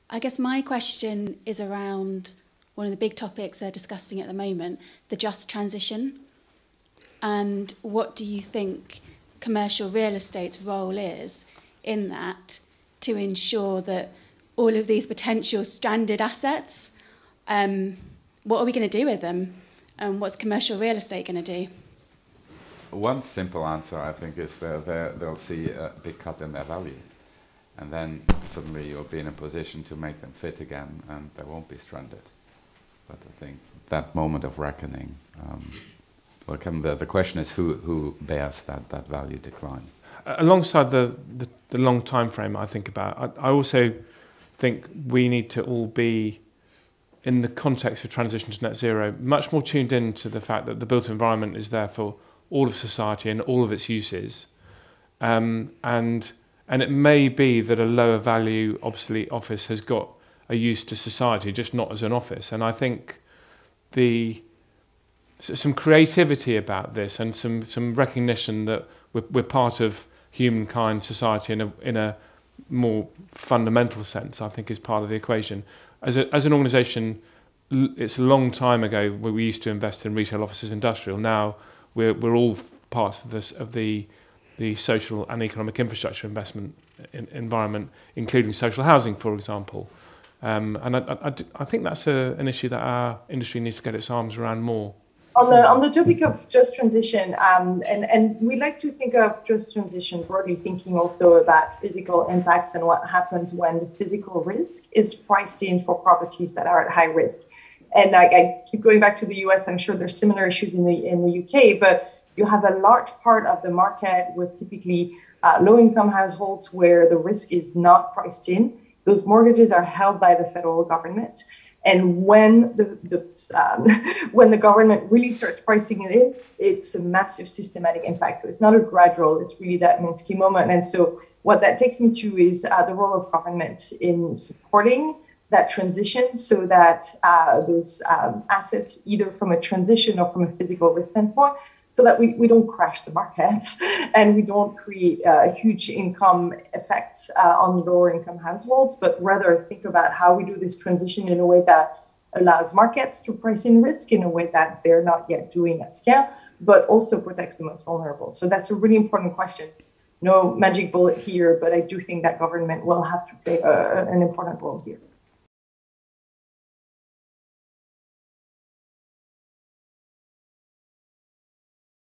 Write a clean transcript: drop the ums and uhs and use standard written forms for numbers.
I guess my question is around one of the big topics they're discussing at the moment, the just transition. And what do you think commercial real estate's role is in that to ensure that all of these potential stranded assets, what are we going to do with them? And what's commercial real estate going to do? One simple answer, I think, is they'll see a big cut in their value. And then suddenly you'll be in a position to make them fit again, and they won't be stranded. But I think that moment of reckoning, the question is who bears that value decline? Alongside the long time frame I think about, I also think we need to all be, in the context of transition to net zero, much more tuned in to the fact that the built environment is there for all of society and all of its uses. And it may be that a lower value obsolete office has got a use to society, just not as an office. And I think some creativity about this and some recognition that we're part of humankind, society in a more fundamental sense, I think is part of the equation. As an organisation, it's a long time ago where we used to invest in retail offices, industrial. Now we're all parts of this, of the social and economic infrastructure investment environment, including social housing, for example. And I think that's an issue that our industry needs to get its arms around more. On the topic of just transition, and we like to think of just transition broadly, thinking also about physical impacts and what happens when the physical risk is priced in for properties that are at high risk. And I keep going back to the US. I'm sure there's similar issues in the UK, but you have a large part of the market with typically low-income households where the risk is not priced in. Those mortgages are held by the federal government. And when when the government really starts pricing it in, it's a massive systematic impact. So it's not a gradual, it's really that Minsky moment. And so what that takes me to is the role of government in supporting that transition so that those assets, either from a transition or from a physical risk standpoint, so that we don't crash the markets and we don't create a huge income effect on lower income households, but rather think about how we do this transition in a way that allows markets to price in risk in a way that they're not yet doing at scale, but also protects the most vulnerable. So that's a really important question. No magic bullet here, but I do think that government will have to play an important role here.